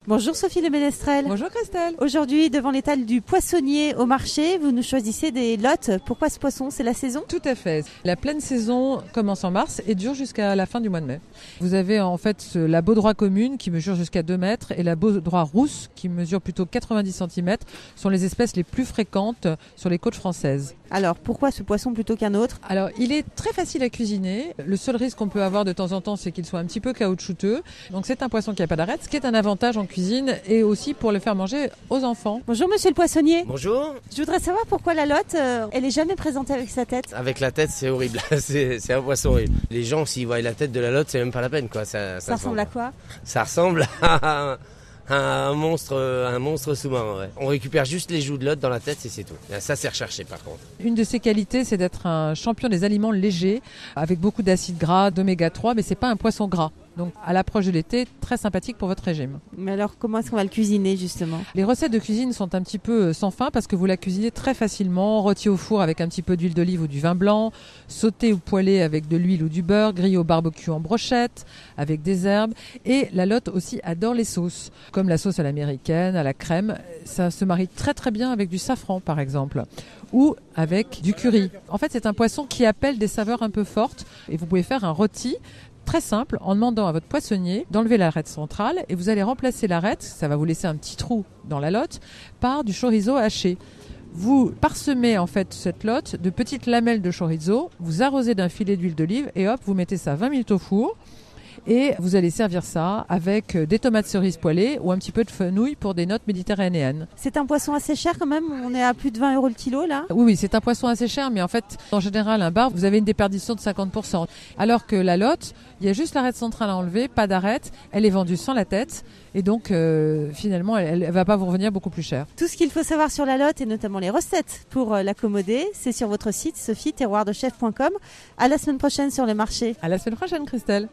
Bonjour Sophie Le Ménestrel. Bonjour Christelle. Aujourd'hui, devant l'étal du poissonnier au marché, vous nous choisissez des lottes. Pourquoi ce poisson? C'est la saison? Tout à fait. La pleine saison commence en mars et dure jusqu'à la fin du mois de mai. Vous avez en fait la baudroie commune qui mesure jusqu'à 2 mètres et la baudroie rousse qui mesure plutôt 90 cm sont les espèces les plus fréquentes sur les côtes françaises. Alors, pourquoi ce poisson plutôt qu'un autre? Alors, il est très facile à cuisiner. Le seul risque qu'on peut avoir de temps en temps, c'est qu'il soit un petit peu caoutchouteux. Donc, c'est un poisson qui n'a pas d'arête, ce qui est un avantage en cuisine et aussi pour le faire manger aux enfants. Bonjour monsieur le poissonnier. Bonjour. Je voudrais savoir pourquoi la lotte, elle est jamais présentée avec sa tête. Avec la tête, c'est horrible. c'est un poisson horrible. Les gens, s'ils voient la tête de la lotte, c'est même pas la peine, quoi. Ça ressemble à quoi? Ça ressemble à un monstre sous-marin. Ouais. On récupère juste les joues de lotte dans la tête et c'est tout. Ça, c'est recherché par contre. Une de ses qualités, c'est d'être un champion des aliments légers, avec beaucoup d'acides gras, d'oméga 3, mais c'est pas un poisson gras. Donc à l'approche de l'été, très sympathique pour votre régime. Mais alors comment est-ce qu'on va le cuisiner justement? Les recettes de cuisine sont un petit peu sans fin parce que vous la cuisinez très facilement, rôti au four avec un petit peu d'huile d'olive ou du vin blanc, sauté ou poêlé avec de l'huile ou du beurre, grillé au barbecue en brochette, avec des herbes. Et la lotte aussi adore les sauces, comme la sauce à l'américaine, à la crème. Ça se marie très très bien avec du safran par exemple, ou avec du curry. En fait c'est un poisson qui appelle des saveurs un peu fortes et vous pouvez faire un rôti très simple en demandant à votre poissonnier d'enlever l'arête centrale et vous allez remplacer l'arête, ça va vous laisser un petit trou dans la lotte, par du chorizo haché. Vous parsemez en fait cette lotte de petites lamelles de chorizo, vous arrosez d'un filet d'huile d'olive et hop, vous mettez ça 20 minutes au four. Et vous allez servir ça avec des tomates cerises poêlées ou un petit peu de fenouil pour des notes méditerranéennes. C'est un poisson assez cher quand même, on est à plus de 20 € le kilo là. Oui, c'est un poisson assez cher, mais en fait, en général, un bar, vous avez une déperdition de 50%. Alors que la lotte, il y a juste l'arête centrale à enlever, pas d'arête, elle est vendue sans la tête, et donc finalement, elle va pas vous revenir beaucoup plus cher. Tout ce qu'il faut savoir sur la lotte et notamment les recettes pour l'accommoder, c'est sur votre site sophie-terroirdechef.com. À la semaine prochaine sur le marché. À la semaine prochaine, Christelle.